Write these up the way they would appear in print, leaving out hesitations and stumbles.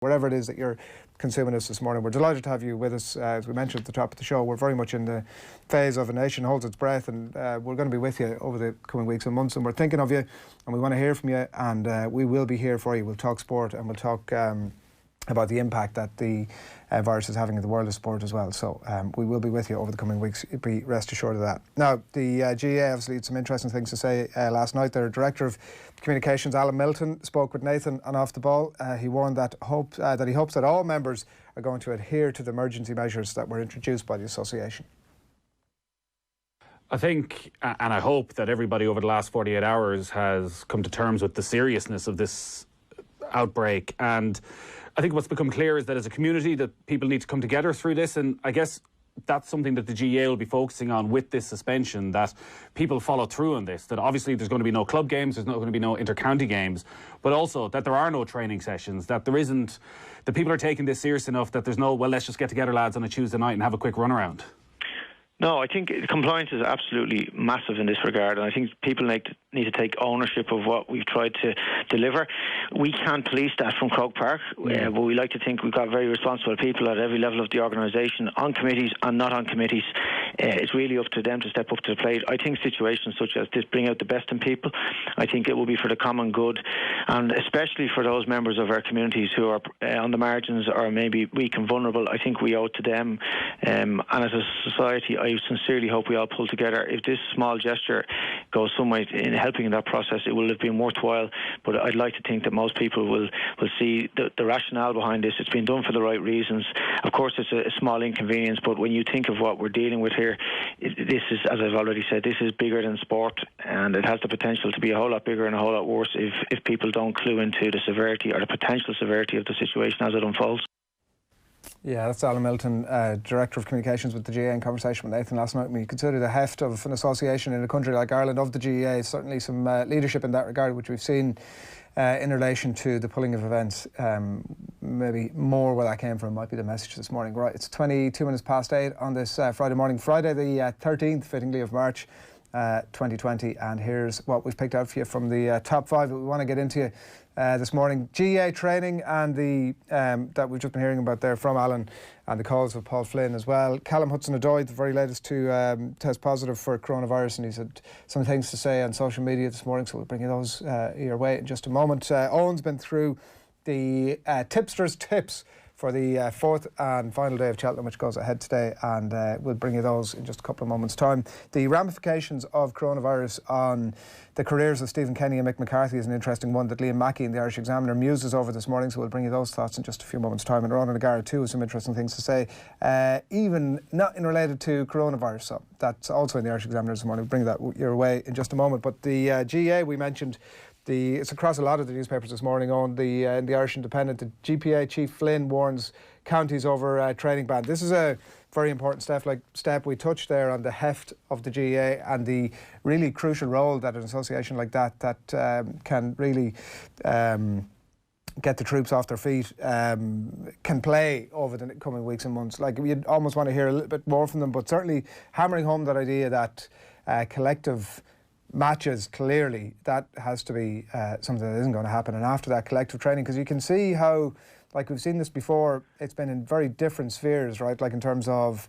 Wherever it is that you're consuming us this morning, we're delighted to have you with us. As we mentioned at the top of the show, we're very much in the phase of a nation holds its breath, and we're going to be with you over the coming weeks and months, and we're thinking of you, and we want to hear from you, and we will be here for you. We'll talk sport, and we'll talk about the impact that the virus is having in the world of sport as well. So we will be with you over the coming weeks. Be rest assured of that. Now, the GAA obviously had some interesting things to say last night. Their Director of Communications, Alan Milton, spoke with Nathan on Off the Ball. He warned that he hopes that all members are going to adhere to the emergency measures that were introduced by the association. I think, and I hope, that everybody over the last 48 hours has come to terms with the seriousness of this outbreak. And I think what's become clear is that as a community that people need to come together through this, and I guess that's something that the GAA will be focusing on with this suspension, that people follow through on this, that obviously there's going to be no club games, there's not going to be no inter-county games, but also that there are no training sessions, that there isn't, that people are taking this serious enough that there's no, well, let's just get together, lads, on a Tuesday night and have a quick run around. No, I think compliance is absolutely massive in this regard, and I think people need to take ownership of what we've tried to deliver. We can't police that from Croke Park, but we like to think we've got very responsible people at every level of the organisation, on committees and not on committees. It's really up to them to step up to the plate. I think situations such as this bring out the best in people. I think it will be for the common good, and especially for those members of our communities who are on the margins or maybe weak and vulnerable. I think we owe it to them, and as a society, I sincerely hope we all pull together. If this small gesture goes some way in helping in that process, it will have been worthwhile. But I'd like to think that most people will see the rationale behind this. It's been done for the right reasons. Of course, it's a small inconvenience, but when you think of what we're dealing with here, this is, as I've already said, this is bigger than sport, and it has the potential to be a whole lot bigger and a whole lot worse if people don't clue into the severity or the potential severity of the situation as it unfolds. Yeah, that's Alan Milton, Director of Communications with the GAA, in conversation with Nathan last night. When you consider the heft of an association in a country like Ireland of the GAA, certainly some leadership in that regard, which we've seen in relation to the pulling of events. Maybe more where that came from might be the message this morning. Right, it's 22 minutes past 8 on this Friday morning, Friday the 13th, fittingly, of March 2020, and here's what we've picked out for you from the top 5 that we want to get into this morning. GAA training and the that we've just been hearing about there from Alan, and the calls of Paul Flynn as well. Callum Hudson-Odoi, the very latest to test positive for coronavirus, and he's had some things to say on social media this morning, so we'll bring you those your way in just a moment. Owen's been through the tipsters' tips for the fourth and final day of Cheltenham, which goes ahead today, and we'll bring you those in just a couple of moments' time. The ramifications of coronavirus on the careers of Stephen Kenny and Mick McCarthy is an interesting one that Liam Mackey in the Irish Examiner muses over this morning, so we'll bring you those thoughts in just a few moments' time. And Ronan O'Gara too has some interesting things to say, even not in related to coronavirus, so that's also in the Irish Examiner this morning. We'll bring that your way in just a moment. But the GAA, we mentioned, it's across a lot of the newspapers this morning. On the Irish Independent, the GPA Chief Flynn warns counties over training ban. This is a very important step we touched there on the heft of the GAA and the really crucial role that an association like that can really get the troops off their feet can play over the coming weeks and months. Like, you'd almost want to hear a little bit more from them, but certainly hammering home that idea that collective matches, clearly that has to be something that isn't going to happen. And after that, collective training, because you can see how, like we've seen this before, it's been in very different spheres, right? Like in terms of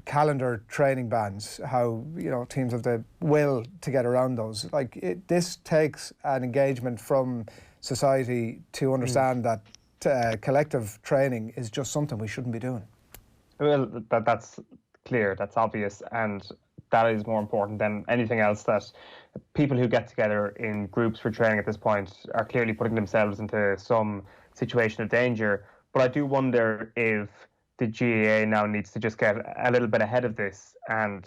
calendar training bans, how, you know, teams have the will to get around those. Like, this takes an engagement from society to understand that collective training is just something we shouldn't be doing. Well, that's clear, that's obvious, and that is more important than anything else, that people who get together in groups for training at this point are clearly putting themselves into some situation of danger. But I do wonder if the GAA now needs to just get a little bit ahead of this and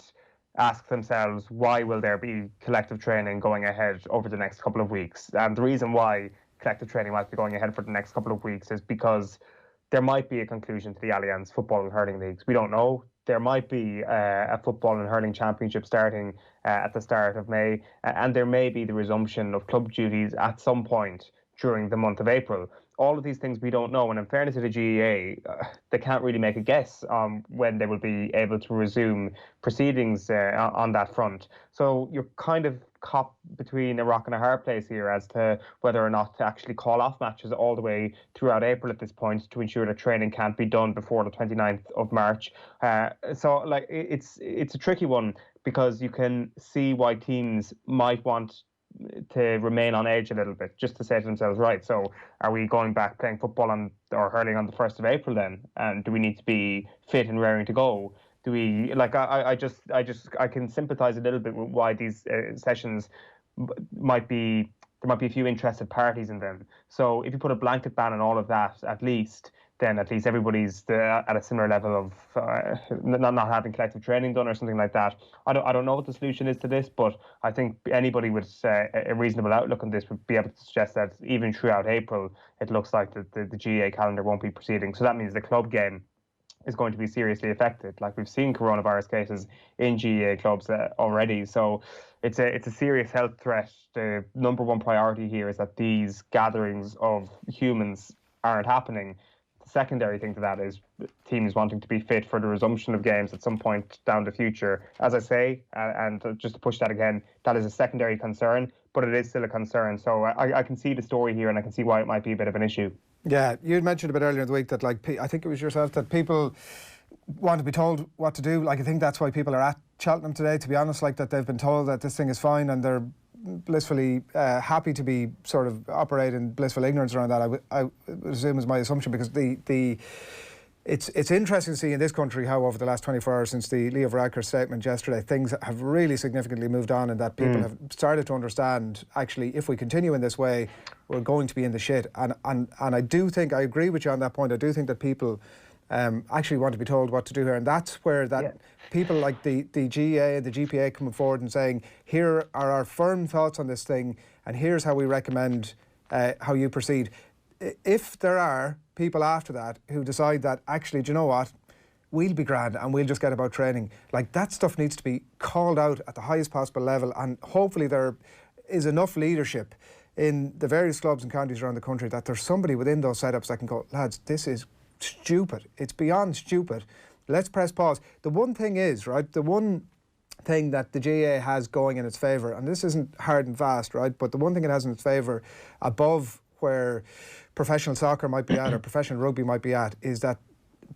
ask themselves, why will there be collective training going ahead over the next couple of weeks? And the reason why collective training might be going ahead for the next couple of weeks is because there might be a conclusion to the Allianz Football and Hurling Leagues. We don't know. There might be a football and hurling championship starting at the start of May, and there may be the resumption of club duties at some point during the month of April. all of these things we don't know. And in fairness to the GAA, they can't really make a guess on when they will be able to resume proceedings on that front. So you're kind of caught between a rock and a hard place here as to whether or not to actually call off matches all the way throughout April at this point to ensure that training can't be done before the 29th of March. So like it's a tricky one, because you can see why teams might want to remain on edge a little bit, just to say to themselves, right, so are we going back playing football or hurling on the 1st of April then? And do we need to be fit and raring to go? Do we, like, I can sympathise a little bit with why these sessions might be, there might be a few interested parties in them. So if you put a blanket ban on all of that, then at least everybody's at a similar level of not having collective training done or something like that. I don't know what the solution is to this, but I think anybody with a reasonable outlook on this would be able to suggest that even throughout April, it looks like the GAA calendar won't be proceeding. So that means the club game is going to be seriously affected. Like, we've seen coronavirus cases in GAA clubs already. So it's a serious health threat. The number one priority here is that these gatherings of humans aren't happening. The secondary thing to that is teams wanting to be fit for the resumption of games at some point down the future. As I say, and just to push that again, that is a secondary concern, but it is still a concern. So I can see the story here, and I can see why it might be a bit of an issue. Yeah, you had mentioned a bit earlier in the week that, like, I think it was yourself, that people want to be told what to do. Like, I think that's why people are at Cheltenham today, to be honest, like, that they've been told that this thing is fine, and they're blissfully happy to be sort of operate in blissful ignorance around that. I would assume is my assumption, because it's interesting to see in this country how over the last 24 hours since the Leo Varadkar statement yesterday, things have really significantly moved on, and that people have started to understand, actually, if we continue in this way, we're going to be in the shit. And I do think, I agree with you on that point, I do think that people actually want to be told what to do here, and that's where people like the GAA and the GPA coming forward and saying, here are our firm thoughts on this thing, and here's how we recommend how you proceed. If there are people after that who decide that, actually, do you know what, we'll be grand and we'll just get about training, like, that stuff needs to be called out at the highest possible level, and hopefully there is enough leadership in the various clubs and counties around the country that there's somebody within those setups that can go, lads, this is stupid, it's beyond stupid, let's press pause. The one thing is, right, the one thing that the GAA has going in its favour, and this isn't hard and fast, right, but the one thing it has in its favour above where professional soccer might be at or professional rugby might be at, is that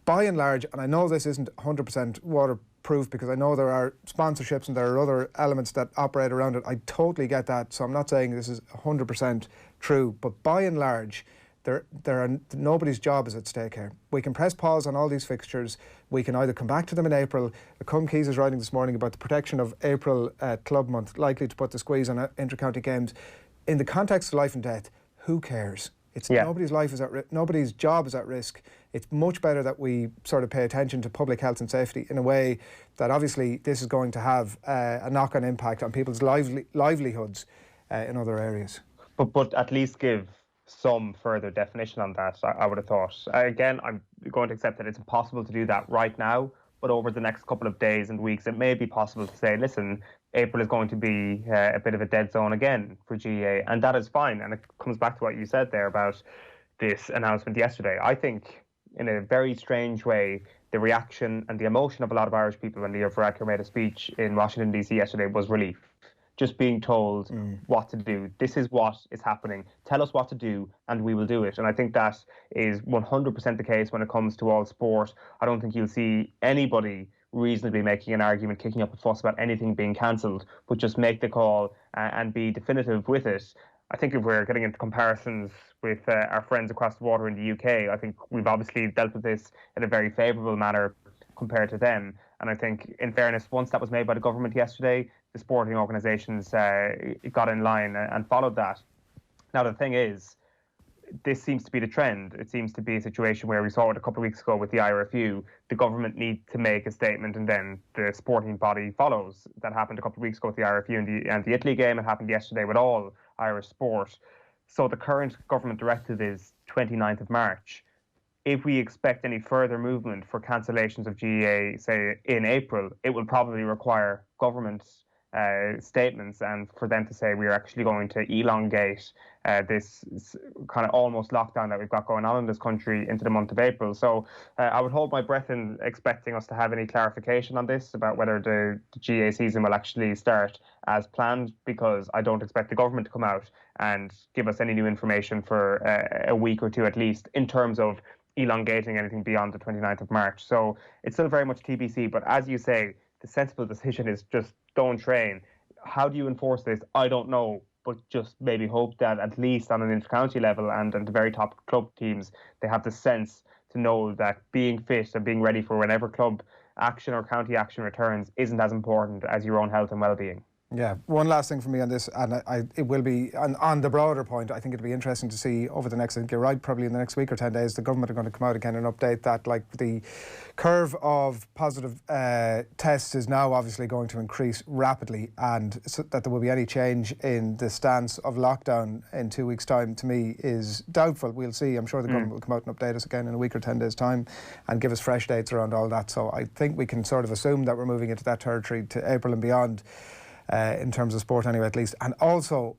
by and large, and I know this isn't 100% waterproof, because I know there are sponsorships and there are other elements that operate around it, I totally get that, so I'm not saying this is 100% true, but by and large, there are nobody's job is at stake here. We can press pause on all these fixtures. We can either come back to them in April. Cum Keys is writing this morning about the protection of April club month, likely to put the squeeze on inter-county games. In the context of life and death, who cares? Nobody's life is at risk. Nobody's job is at risk. It's much better that we sort of pay attention to public health and safety in a way that, obviously, this is going to have a knock-on impact on people's livelihoods in other areas. But at least give some further definition on that, I would have thought. Again, I'm going to accept that it's impossible to do that right now, but over the next couple of days and weeks, it may be possible to say, listen, April is going to be a bit of a dead zone again for GAA, and that is fine. And it comes back to what you said there about this announcement yesterday. I think, in a very strange way, the reaction and the emotion of a lot of Irish people when Leo Varadkar made a speech in Washington, D.C. yesterday was relief. Just being told what to do. This is what is happening. Tell us what to do and we will do it. And I think that is 100% the case when it comes to all sport. I don't think you'll see anybody reasonably making an argument, kicking up a fuss about anything being cancelled, but just make the call and be definitive with it. I think if we're getting into comparisons with our friends across the water in the UK, I think we've obviously dealt with this in a very favourable manner compared to them. And I think, in fairness, once that was made by the government yesterday, the sporting organisations got in line and followed that. Now, the thing is, this seems to be the trend. It seems to be a situation where we saw it a couple of weeks ago with the IRFU. The government need to make a statement and then the sporting body follows. That happened a couple of weeks ago with the IRFU and the Italy game. It happened yesterday with all Irish sport. So the current government directive is 29th of March. If we expect any further movement for cancellations of GAA, say, in April, it will probably require government statements, and for them to say we're actually going to elongate this kind of almost lockdown that we've got going on in this country into the month of April. So I would hold my breath in expecting us to have any clarification on this about whether the GAA season will actually start as planned, because I don't expect the government to come out and give us any new information for a week or two at least in terms of elongating anything beyond the 29th of March. So it's still very much TBC, but as you say, the sensible decision is just don't train. How do you enforce this? I don't know, but just maybe hope that at least on an inter-county level and at the very top club teams, they have the sense to know that being fit and being ready for whenever club action or county action returns isn't as important as your own health and well-being. Yeah, one last thing for me on this, and it will be, on the broader point, I think it'll be interesting to see over the next, I think you're right, probably in the next week or 10 days, the government are going to come out again and update that. Like, the curve of positive tests is now obviously going to increase rapidly, and so that there will be any change in the stance of lockdown in 2 weeks' time, to me, is doubtful. We'll see. I'm sure the government will come out and update us again in a week or 10 days' time and give us fresh dates around all that. So I think we can sort of assume that we're moving into that territory to April and beyond. In terms of sport anyway, at least. And also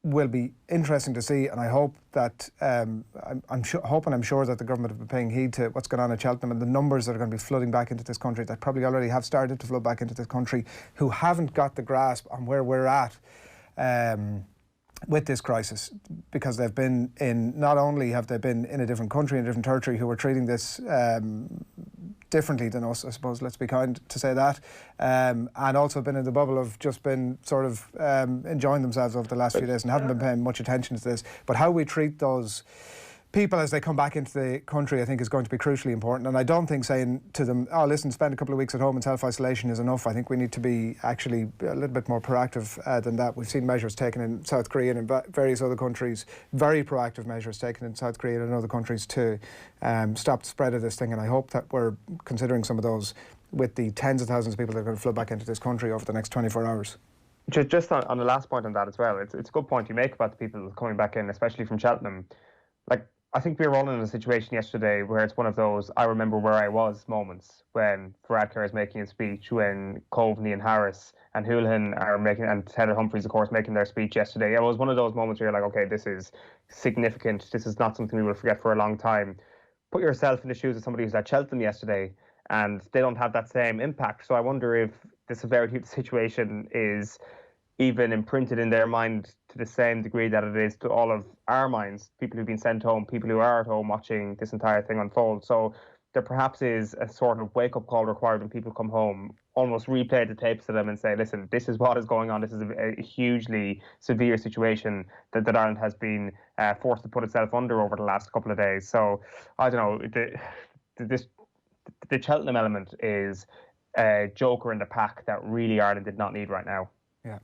will be interesting to see, and I hope that I'm sure that the government have been paying heed to what's going on at Cheltenham and the numbers that are going to be flooding back into this country, that probably already have started to flood back into this country, who haven't got the grasp on where we're at with this crisis, because they've been in, not only have they been in a different country, in a different territory, who are treating this differently than us, I suppose, let's be kind to say that, and also been in the bubble of just been sort of enjoying themselves over the last few days and haven't been paying much attention to this. But how we treat those people as they come back into the country, I think, is going to be crucially important. And I don't think saying to them, oh, listen, spend a couple of weeks at home in self-isolation is enough. I think we need to be actually a little bit more proactive than that. We've seen measures taken in South Korea and in various other countries, very proactive measures taken in South Korea and in other countries to stop the spread of this thing. And I hope that we're considering some of those with the tens of thousands of people that are going to flood back into this country over the next 24 hours. Just on the last point on that as well, it's a good point you make about the people coming back in, especially from Cheltenham. Like, I think we were all in a situation yesterday where it's one of those I remember where I was moments, when Varadkar is making a speech, when Coveney and Harris and Houlihan are making, and Taylor Humphreys, of course, making their speech yesterday. It was one of those moments where you're like, okay, this is significant. This is not something we will forget for a long time. Put yourself in the shoes of somebody who's at Cheltenham yesterday, and they don't have that same impact. So I wonder if the severity of the situation is even imprinted in their mind to the same degree that it is to all of our minds, people who've been sent home, people who are at home watching this entire thing unfold. So there perhaps is a sort of wake-up call required when people come home, almost replay the tapes to them and say, listen, this is what is going on. This is a hugely severe situation that Ireland has been forced to put itself under over the last couple of days. So, I don't know, the Cheltenham element is a joker in the pack that really Ireland did not need right now. Yeah.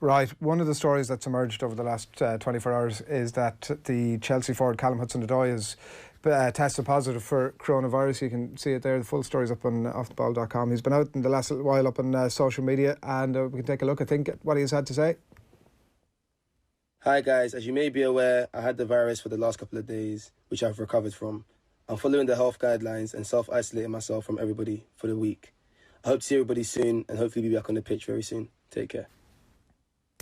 Right. One of the stories that's emerged over the last 24 hours is that the Chelsea forward Callum Hudson-Odoi has tested positive for coronavirus. You can see it there. The full story's up on offtheball.com. He's been out in the last little while up on social media, and we can take a look, I think, at what he's had to say. Hi guys, as you may be aware, I had the virus for the last couple of days, which I've recovered from. I'm following the health guidelines and self-isolating myself from everybody for the week. I hope to see everybody soon and hopefully be back on the pitch very soon. Take care.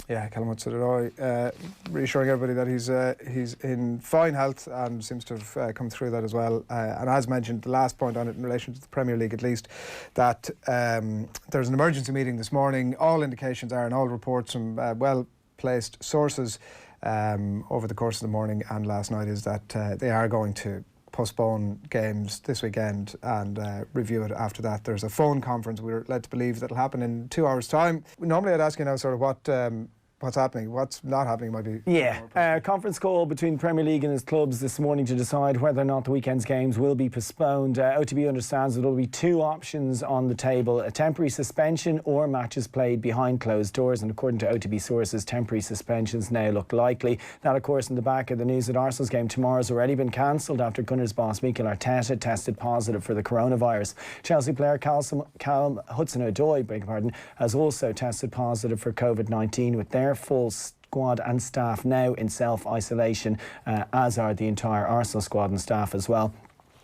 Yeah, Callum Hudson-Odoi, reassuring everybody that he's in fine health and seems to have come through that as well. And as mentioned, the last point on it in relation to the Premier League at least, that there's an emergency meeting this morning. All indications are, and all reports from well-placed sources over the course of the morning and last night, is that they are going to postpone games this weekend and review it after that. There's a phone conference, we're led to believe, that'll happen in 2 hours' time. Normally I'd ask you now sort of what's happening, what's not happening might be... Yeah, conference call between the Premier League and its clubs this morning to decide whether or not the weekend's games will be postponed. OTB understands that there will be two options on the table: a temporary suspension or matches played behind closed doors. And according to OTB sources, temporary suspensions now look likely. That, of course, in the back of the news that Arsenal's game tomorrow has already been cancelled after Gunners boss Mikel Arteta tested positive for the coronavirus. Chelsea player Callum Hudson-Odoi, has also tested positive for COVID-19, with their full squad and staff now in self-isolation, as are the entire Arsenal squad and staff as well.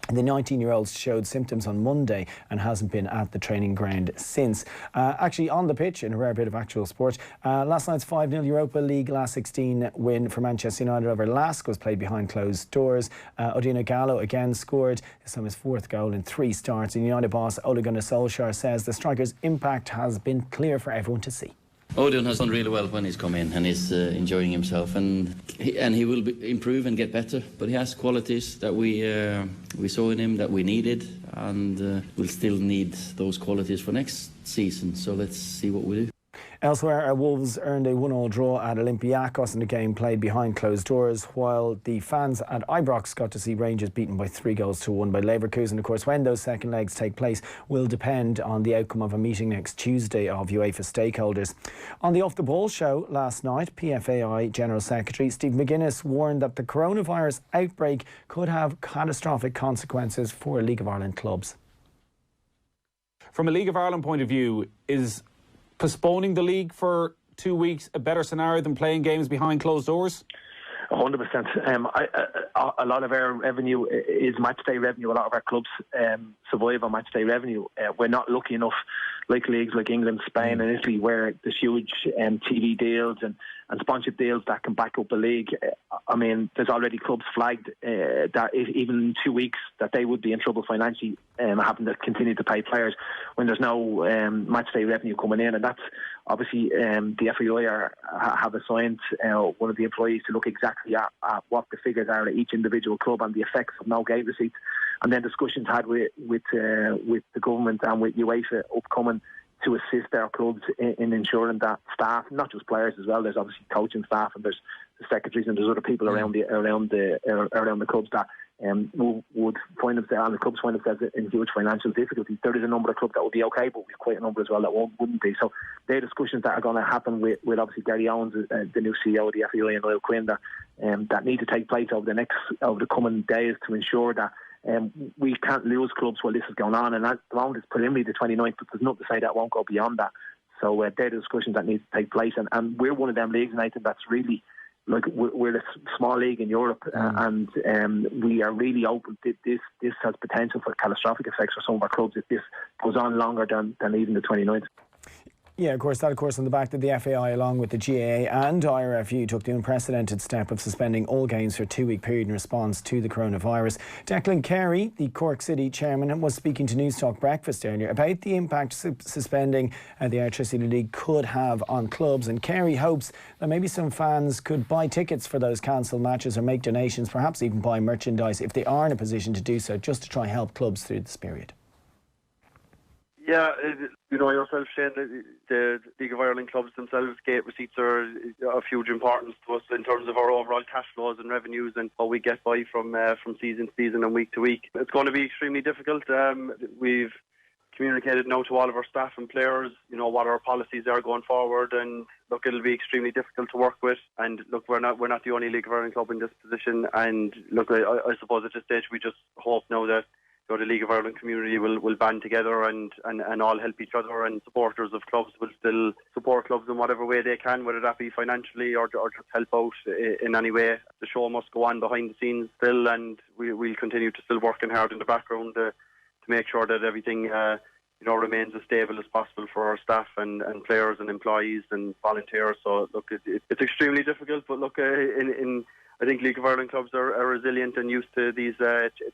The 19-year-old showed symptoms on Monday and hasn't been at the training ground since. Actually, on the pitch, in a rare bit of actual sport, last night's 5-0 Europa League last 16 win for Manchester United over Lask was played behind closed doors. Odino Gallo again scored, this time his 4th goal in 3 starts. And United boss Ole Gunnar Solskjaer says the striker's impact has been clear for everyone to see. Odin has done really well when he's come in, and he's enjoying himself, and he will improve and get better. But he has qualities that we saw in him that we needed, and we'll still need those qualities for next season. So let's see what we do. Elsewhere, Wolves earned a 1-1 draw at Olympiacos in a game played behind closed doors, while the fans at Ibrox got to see Rangers beaten by 3-1 by Leverkusen. Of course, when those second legs take place will depend on the outcome of a meeting next Tuesday of UEFA stakeholders. On the Off the Ball show last night, PFAI General Secretary Steve McGuinness warned that the coronavirus outbreak could have catastrophic consequences for League of Ireland clubs. From a League of Ireland point of view, is postponing the league for 2 weeks a better scenario than playing games behind closed doors? 100%. A lot of our revenue is match day revenue. A lot of our clubs survive on match day revenue. We're not lucky enough, like leagues like England, Spain and Italy, where there's huge TV deals and sponsorship deals that can back up a league. I mean, there's already clubs flagged that even in 2 weeks that they would be in trouble financially, having to continue to pay players when there's no match day revenue coming in. And that's obviously the FAI have assigned one of the employees to look exactly at what the figures are at each individual club and the effects of no gate receipts. And then discussions had with the government and with UEFA upcoming to assist our clubs in ensuring that staff, not just players as well, there's obviously coaching staff and there's the secretaries and there's other people around the clubs that would find themselves, and the clubs find themselves in huge financial difficulties. There is a number of clubs that will be okay, but we've quite a number as well that wouldn't be. So they're discussions that are going to happen with obviously Gary Owens, the new CEO of the FAI, and Niall Quinn, that need to take place over the coming days to ensure that we can't lose clubs while this is going on. And at the moment it's preliminary the 29th, but there's nothing to say that won't go beyond that. So they're the discussions that need to take place, and we're one of them leagues, Nathan, that's really, like, we're a small league in Europe, and we are really open. This has potential for catastrophic effects for some of our clubs if this goes on longer than even the 29th. Yeah, of course, on the back that the FAI, along with the GAA and IRFU, took the unprecedented step of suspending all games for a 2-week period in response to the coronavirus. Declan Carey, the Cork City chairman, was speaking to News Talk Breakfast earlier about the impact suspending the Electricity League could have on clubs. And Carey hopes that maybe some fans could buy tickets for those cancelled matches or make donations, perhaps even buy merchandise if they are in a position to do so, just to try and help clubs through this period. Yeah, you know yourself, Shane, the League of Ireland clubs themselves, gate receipts are of huge importance to us in terms of our overall cash flows and revenues and how we get by from season to season and week to week. It's going to be extremely difficult. We've communicated now to all of our staff and players, you know, what our policies are going forward, and look, it'll be extremely difficult to work with. And look, we're not the only League of Ireland club in this position. And look, I suppose at this stage we just hope now that, you know, the League of Ireland community will band together and all help each other, and supporters of clubs will still support clubs in whatever way they can, whether that be financially or just help out in any way. The show must go on behind the scenes still, and we'll continue to still working hard in the background to make sure that everything remains as stable as possible for our staff and players and employees and volunteers. So look, it's extremely difficult, but look, I think League of Ireland clubs are resilient and used to these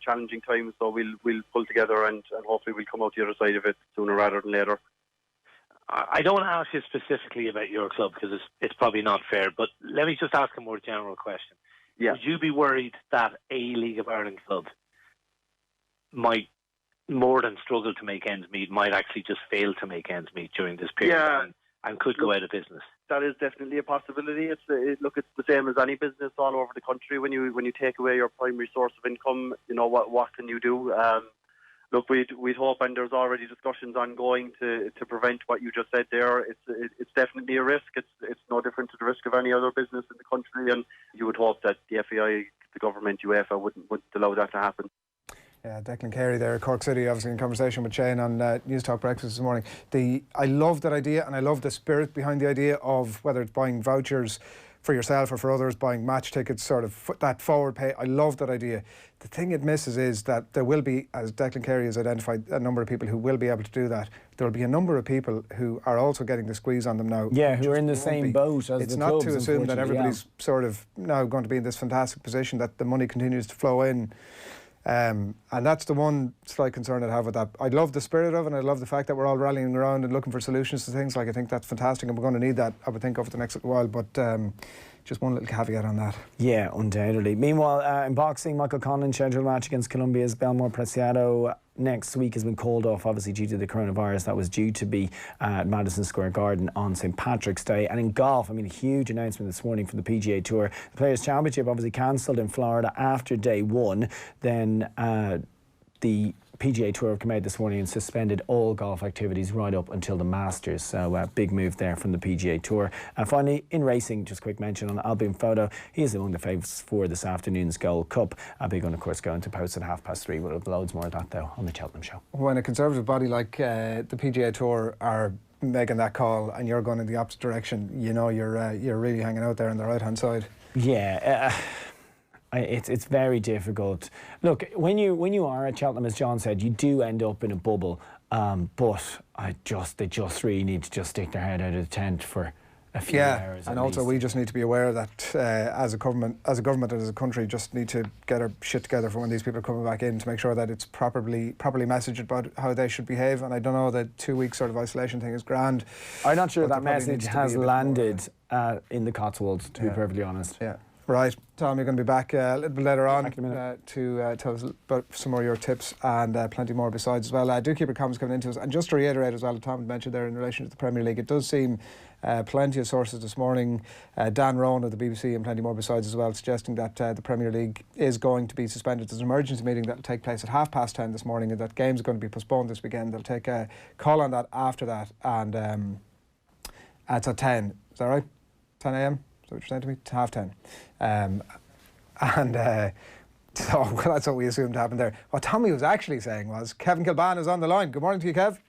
challenging times, so we'll pull together and hopefully we'll come out the other side of it sooner rather than later. I don't want to ask you specifically about your club because it's probably not fair, but let me just ask a more general question. Yeah. Would you be worried that a League of Ireland club might, more than struggle to make ends meet, might actually just fail to make ends meet during this period and could go out of business? That is definitely a possibility. It's the same as any business all over the country. When you take away your primary source of income, you know, what can you do? Look, we'd hope, and there's already discussions ongoing to prevent what you just said there. It's definitely a risk. It's no different to the risk of any other business in the country, and you would hope that the FAI, the government, UEFA wouldn't allow that to happen. Yeah, Declan Carey there, Cork City, obviously in conversation with Shane on News Talk Breakfast this morning. I love that idea, and I love the spirit behind the idea of whether it's buying vouchers for yourself or for others, buying match tickets, sort of that forward pay. I love that idea. The thing it misses is that there will be, as Declan Carey has identified, a number of people who will be able to do that. There will be a number of people who are also getting the squeeze on them now. Yeah, who are in the same boat as it's the not clubs, to assume that everybody's sort of now going to be in this fantastic position that the money continues to flow in. And that's the one slight concern I have with that. I love the spirit of it, and I love the fact that we're all rallying around and looking for solutions to things. Like, I think that's fantastic, and we're going to need that, I would think, over the next little while. But just one little caveat on that. Yeah, undoubtedly. Meanwhile, in boxing, Michael Conlan's scheduled match against Colombia's Belmore Preciado next week has been called off, obviously due to the coronavirus. That was due to be at Madison Square Garden on St. Patrick's Day. And in golf, I mean, a huge announcement this morning from the PGA Tour. The Players' Championship obviously cancelled in Florida after day one. Then the PGA Tour have come out this morning and suspended all golf activities right up until the Masters. So big move there from the PGA Tour. And finally, in racing, just a quick mention on Albin Photo. He is among the favourites for this afternoon's Gold Cup. I'll be going, of course, going to post at 3:30. We'll have loads more of that, though, on the Cheltenham show. When a conservative body like the PGA Tour are making that call and you're going in the opposite direction, you know you're really hanging out there on the right-hand side. Yeah. It's very difficult. Look, when you are at Cheltenham, as John said, you do end up in a bubble. But they just really need to just stick their head out of the tent for a few hours. And also we just need to be aware that as a government and as a country, just need to get our shit together for when these people are coming back in to make sure that it's properly messaged about how they should behave. And I don't know, the 2 week sort of isolation thing is grand. I'm not sure that message has landed in the Cotswolds, to be perfectly honest. Yeah. Right, Tom, you're going to be back a little bit later on to tell us about some more of your tips and plenty more besides as well. Do keep your comments coming into us. And just to reiterate as well, Tom mentioned there in relation to the Premier League, it does seem plenty of sources this morning, Dan Rowan of the BBC and plenty more besides as well, suggesting that the Premier League is going to be suspended. There's an emergency meeting that will take place at 10:30 this morning, and that games are going to be postponed this weekend. They'll take a call on that after that, and it's at 10. Is that right? 10 a.m? Is that what you're saying to me? 10:30. So that's what we assumed happened there. What Tommy was actually saying was Kevin Kilban is on the line. Good morning to you, Kev.